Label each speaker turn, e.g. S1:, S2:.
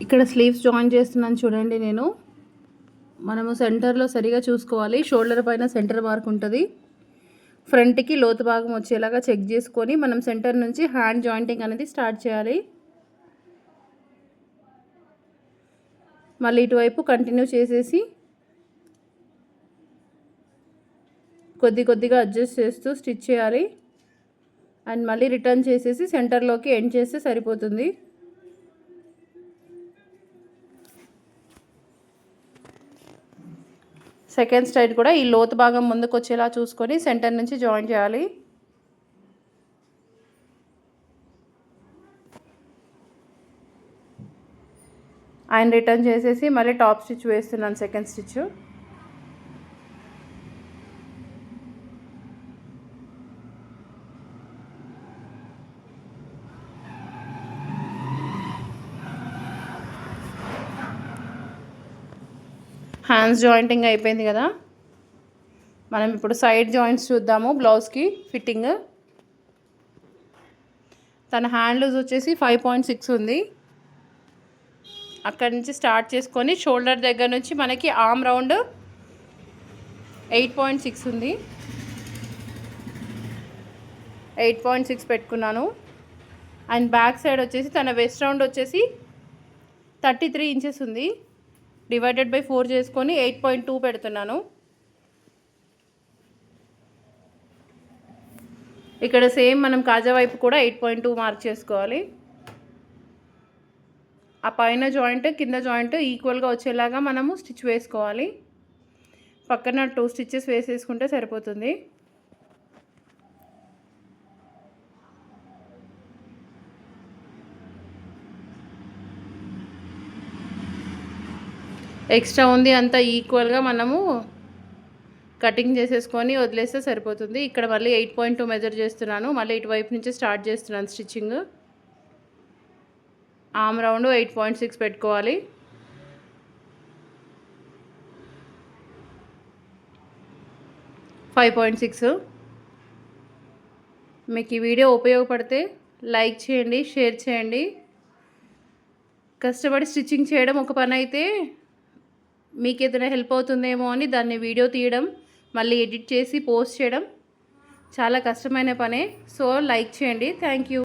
S1: ఇక్కడ sleeves join చేస్తున్నాను చూడండి. మనము సెంటర్లో సరిగా చూసుకోవాలి. షోల్డర్ పైన సెంటర్ మార్క్ ఉంటుంది. ఫ్రంట్కి లోతు భాగం వచ్చేలాగా చెక్ చేసుకొని మనం సెంటర్ నుంచి హ్యాండ్ జాయింటింగ్ అనేది స్టార్ట్ చేయాలి. మళ్ళీ ఇటువైపు కంటిన్యూ చేసేసి కొద్దిగా అడ్జస్ట్ చేస్తూ స్టిచ్ చేయాలి. అండ్ మళ్ళీ రిటర్న్ చేసేసి సెంటర్లోకి ఎండ్ చేస్తే సరిపోతుంది. సెకండ్ సైడ్ కూడా ఈ లోతు భాగం ముందుకు వచ్చేలా చూసుకొని సెంటర్ నుంచి జాయిన్ చేయాలి. ఆయన రిటర్న్ చేసేసి మళ్ళీ టాప్ స్టిచ్ వేస్తున్నాను. సెకండ్ స్టిచ్ హ్యాండ్స్ జాయింటింగ్ అయిపోయింది కదా. మనం ఇప్పుడు సైడ్ జాయింట్స్ చూద్దాము. బ్లౌజ్కి ఫిట్టింగ్ తన హ్యాండ్ లూజ్ వచ్చేసి 5.6 ఉంది. అక్కడి నుంచి స్టార్ట్ చేసుకొని షోల్డర్ దగ్గర నుంచి మనకి ఆర్మ్ రౌండ్ 8.6 ఉంది. 8.6 పెట్టుకున్నాను. అండ్ బ్యాక్ సైడ్ వచ్చేసి తన వెస్ట్ రౌండ్ వచ్చేసి 33 ఇంచెస్ ఉంది. డివైడెడ్ బై 4 చేసుకొని 8.2 పెడుతున్నాను. ఇక్కడ సేమ్ మనం కాజా వైపు కూడా 8.2 మార్క్ చేసుకోవాలి. ఆ పైన జాయింట్ కింద జాయింట్ ఈక్వల్గా వచ్చేలాగా మనము స్టిచ్ వేసుకోవాలి. పక్కన 2 స్టిచెస్ వేసేసుకుంటే సరిపోతుంది. ఎక్స్ట్రా ఉంది అంతా ఈక్వల్గా మనము కటింగ్ చేసేసుకొని వదిలేస్తే సరిపోతుంది. ఇక్కడ మళ్ళీ 8.2 మెజర్ చేస్తున్నాను. మళ్ళీ ఇటువైపు నుంచి స్టార్ట్ చేస్తున్నాను స్టిచ్చింగ్. ఆర్మ్ రౌండ్ 8.6 పెట్టుకోవాలి. $5.6. మీకు ఈ వీడియో ఉపయోగపడితే లైక్ చేయండి, షేర్ చేయండి. కష్టపడి స్టిచ్చింగ్ చేయడం ఒక పని అయితే మీకు ఏదైనా హెల్ప్ అవుతుందేమో అని దాన్ని వీడియో తీయడం, మళ్ళీ ఎడిట్ చేసి పోస్ట్ చేయడం చాలా కష్టమైన పనే. సో లైక్ చేయండి. Thank you.